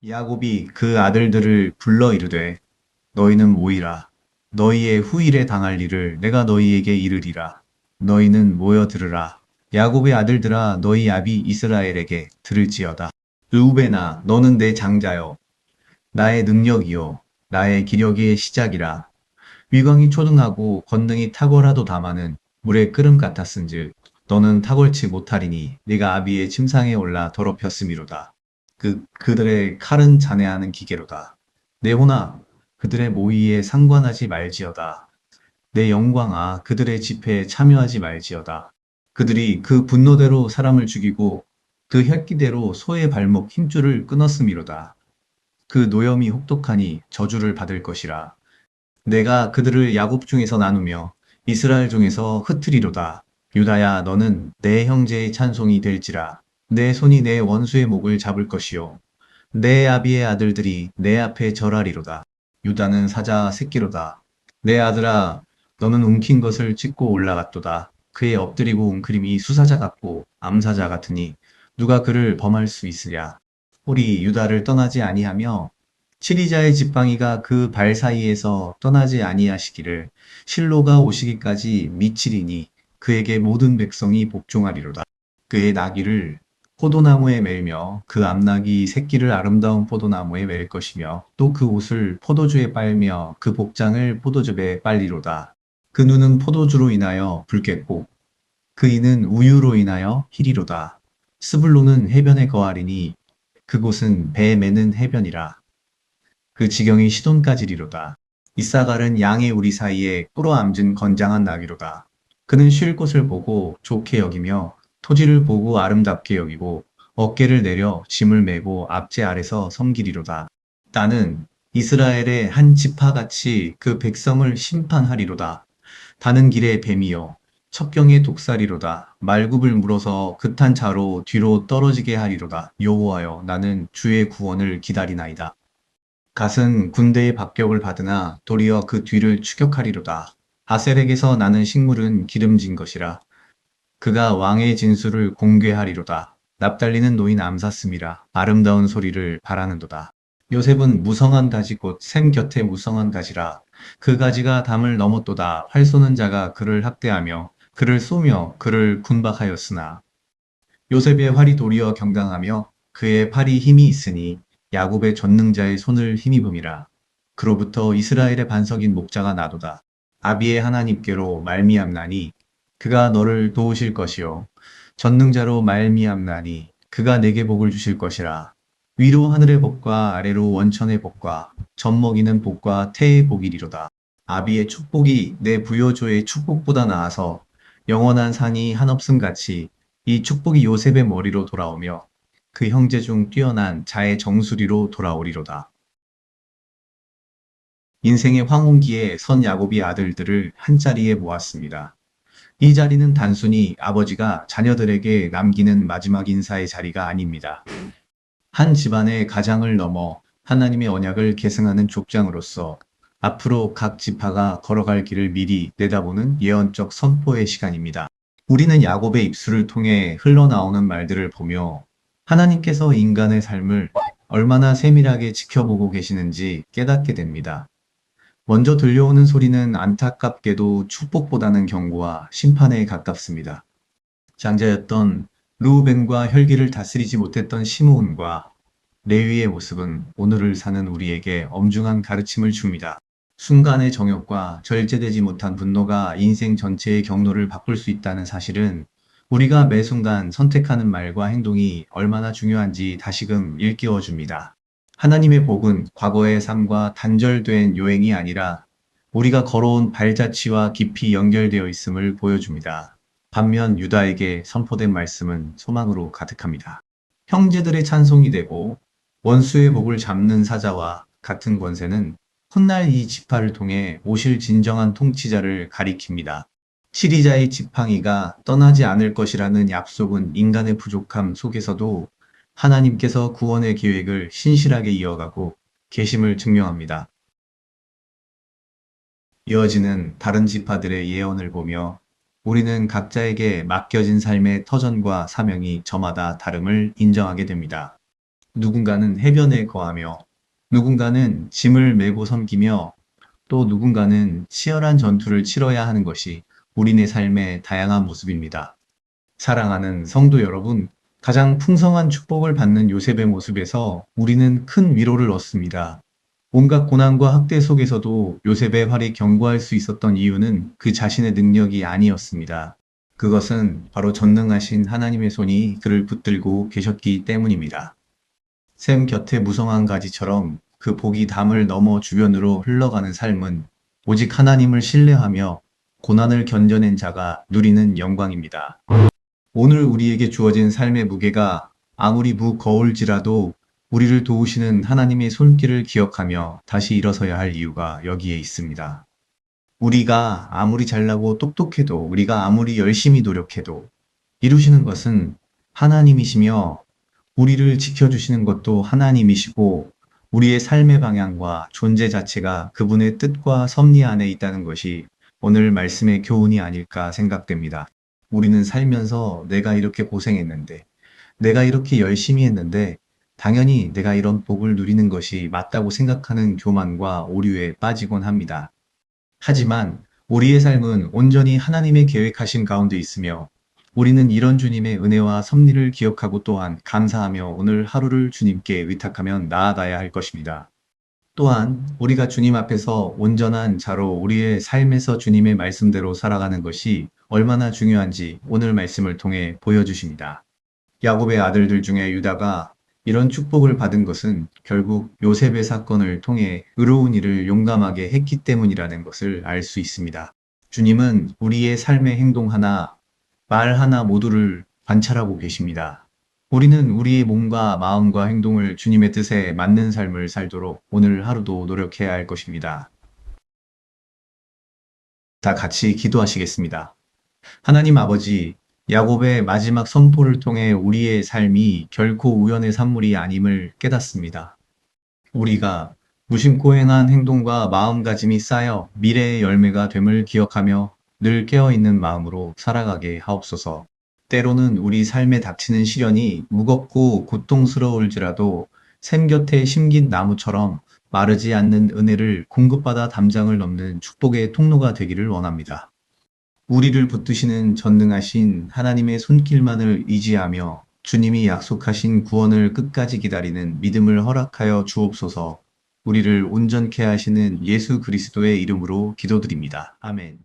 야곱이 그 아들들을 불러 이르되 너희는 모이라. 너희의 후일에 당할 일을 내가 너희에게 이르리라. 너희는 모여 들으라. 야곱의 아들들아 너희 아비 이스라엘에게 들을지어다. 르우벤아 너는 내 장자여 나의 능력이요 나의 기력의 시작이라. 위광이 초등하고 권능이 탁월하도 다마는 물의 끓음 같았은즉 너는 탁월치 못하리니 네가 아비의 침상에 올라 더럽혔음이로다. 그들의 칼은 잔해하는 기계로다. 내 혼아 그들의 모의에 상관하지 말지어다. 내 영광아 그들의 집회에 참여하지 말지어다. 그들이 그 분노대로 사람을 죽이고 그 혈기대로 소의 발목 힘줄을 끊었음이로다. 그 노염이 혹독하니 저주를 받을 것이라. 내가 그들을 야곱 중에서 나누며 이스라엘 중에서 흩트리로다. 유다야 너는 내 형제의 찬송이 될지라. 내 손이 내 원수의 목을 잡을 것이요 내 아비의 아들들이 내 앞에 절하리로다. 유다는 사자 새끼로다. 내 아들아 너는 움킨 것을 찢고 올라갔도다. 그의 엎드리고 웅크림이 수사자 같고 암사자 같으니 누가 그를 범할 수 있으랴. 홀이 유다를 떠나지 아니하며 치리자의 지팡이가 그 발 사이에서 떠나지 아니하시기를 실로가 오시기까지 미치리니 그에게 모든 백성이 복종하리로다. 그의 나귀를 포도나무에 매이며 그 암나귀 새끼를 아름다운 포도나무에 매일 것이며 또 그 옷을 포도주에 빨며 그 복장을 포도즙에 빨리로다. 그 눈은 포도주로 인하여 붉겠고 그 이는 우유로 인하여 희리로다. 스불론은 해변에 거하리니 그곳은 배 매는 해변이라. 그 지경이 시돈까지리로다. 이사갈은 양의 우리 사이에 꿇어앉은 건장한 나귀로다. 그는 쉴 곳을 보고 좋게 여기며 토지를 보고 아름답게 여기고 어깨를 내려 짐을 메고 앞제 아래서 섬기리로다. 나는 이스라엘의 한 지파같이 그 백성을 심판하리로다. 다는 길의 뱀이여 첩경의 독사리로다. 말굽을 물어서 급한 자로 뒤로 떨어지게 하리로다. 여호와여 나는 주의 구원을 기다리나이다. 갓은 군대의 박격을 받으나 도리어 그 뒤를 추격하리로다. 아셀에게서 나는 식물은 기름진 것이라. 그가 왕의 진수를 공개하리로다. 납달리는 노인 암사슴이라. 아름다운 소리를 바라는도다. 요셉은 무성한 가지 곧 샘 곁에 무성한 가지라. 그 가지가 담을 넘었도다. 활 쏘는 자가 그를 학대하며 그를 쏘며 그를 군박하였으나 요셉의 활이 도리어 경강하며 그의 팔이 힘이 있으니 야곱의 전능자의 손을 힘입음이라. 그로부터 이스라엘의 반석인 목자가 나도다. 아비의 하나님께로 말미암나니 그가 너를 도우실 것이요 전능자로 말미암나니 그가 내게 복을 주실 것이라. 위로 하늘의 복과 아래로 원천의 복과 젖먹이는 복과 태의 복이리로다. 아비의 축복이 내 부요조의 축복보다 나아서 영원한 산이 한없음 같이 이 축복이 요셉의 머리로 돌아오며 그 형제 중 뛰어난 자의 정수리로 돌아오리로다. 인생의 황혼기에 선 야곱이 아들들을 한자리에 모았습니다. 이 자리는 단순히 아버지가 자녀들에게 남기는 마지막 인사의 자리가 아닙니다. 한 집안의 가장을 넘어 하나님의 언약을 계승하는 족장으로서 앞으로 각 지파가 걸어갈 길을 미리 내다보는 예언적 선포의 시간입니다. 우리는 야곱의 입술을 통해 흘러나오는 말들을 보며 하나님께서 인간의 삶을 얼마나 세밀하게 지켜보고 계시는지 깨닫게 됩니다. 먼저 들려오는 소리는 안타깝게도 축복보다는 경고와 심판에 가깝습니다. 장자였던 르우벤과 혈기를 다스리지 못했던 시므온과 레위의 모습은 오늘을 사는 우리에게 엄중한 가르침을 줍니다. 순간의 정욕과 절제되지 못한 분노가 인생 전체의 경로를 바꿀 수 있다는 사실은 우리가 매 순간 선택하는 말과 행동이 얼마나 중요한지 다시금 일깨워 줍니다. 하나님의 복은 과거의 삶과 단절된 요행이 아니라 우리가 걸어온 발자취와 깊이 연결되어 있음을 보여줍니다. 반면 유다에게 선포된 말씀은 소망으로 가득합니다. 형제들의 찬송이 되고 원수의 복을 잡는 사자와 같은 권세는 훗날 이 지파를 통해 오실 진정한 통치자를 가리킵니다. 치리자의 지팡이가 떠나지 않을 것이라는 약속은 인간의 부족함 속에서도 하나님께서 구원의 계획을 신실하게 이어가고 계심을 증명합니다. 이어지는 다른 지파들의 예언을 보며 우리는 각자에게 맡겨진 삶의 터전과 사명이 저마다 다름을 인정하게 됩니다. 누군가는 해변에 거하며, 누군가는 짐을 메고 섬기며, 또 누군가는 치열한 전투를 치러야 하는 것이 우리네 삶의 다양한 모습입니다. 사랑하는 성도 여러분, 가장 풍성한 축복을 받는 요셉의 모습에서 우리는 큰 위로를 얻습니다. 온갖 고난과 학대 속에서도 요셉의 활이 견고할 수 있었던 이유는 그 자신의 능력이 아니었습니다. 그것은 바로 전능하신 하나님의 손이 그를 붙들고 계셨기 때문입니다. 샘 곁에 무성한 가지처럼 그 복이 담을 넘어 주변으로 흘러가는 삶은 오직 하나님을 신뢰하며 고난을 견뎌낸 자가 누리는 영광입니다. 오늘 우리에게 주어진 삶의 무게가 아무리 무거울지라도 우리를 도우시는 하나님의 손길을 기억하며 다시 일어서야 할 이유가 여기에 있습니다. 우리가 아무리 잘나고 똑똑해도, 우리가 아무리 열심히 노력해도 이루시는 것은 하나님이시며, 우리를 지켜주시는 것도 하나님이시고, 우리의 삶의 방향과 존재 자체가 그분의 뜻과 섭리 안에 있다는 것이 오늘 말씀의 교훈이 아닐까 생각됩니다. 우리는 살면서 내가 이렇게 고생했는데, 내가 이렇게 열심히 했는데, 당연히 내가 이런 복을 누리는 것이 맞다고 생각하는 교만과 오류에 빠지곤 합니다. 하지만 우리의 삶은 온전히 하나님의 계획하신 가운데 있으며, 우리는 이런 주님의 은혜와 섭리를 기억하고 또한 감사하며 오늘 하루를 주님께 의탁하며 나아가야 할 것입니다. 또한 우리가 주님 앞에서 온전한 자로 우리의 삶에서 주님의 말씀대로 살아가는 것이 얼마나 중요한지 오늘 말씀을 통해 보여주십니다. 야곱의 아들들 중에 유다가 이런 축복을 받은 것은 결국 요셉의 사건을 통해 의로운 일을 용감하게 했기 때문이라는 것을 알 수 있습니다. 주님은 우리의 삶의 행동 하나, 말 하나 모두를 관찰하고 계십니다. 우리는 우리의 몸과 마음과 행동을 주님의 뜻에 맞는 삶을 살도록 오늘 하루도 노력해야 할 것입니다. 다 같이 기도하시겠습니다. 하나님 아버지, 야곱의 마지막 선포를 통해 우리의 삶이 결코 우연의 산물이 아님을 깨닫습니다. 우리가 무심코 행한 행동과 마음가짐이 쌓여 미래의 열매가 됨을 기억하며 늘 깨어있는 마음으로 살아가게 하옵소서. 때로는 우리 삶에 닥치는 시련이 무겁고 고통스러울지라도 샘 곁에 심긴 나무처럼 마르지 않는 은혜를 공급받아 담장을 넘는 축복의 통로가 되기를 원합니다. 우리를 붙드시는 전능하신 하나님의 손길만을 의지하며 주님이 약속하신 구원을 끝까지 기다리는 믿음을 허락하여 주옵소서. 우리를 온전케 하시는 예수 그리스도의 이름으로 기도드립니다. 아멘.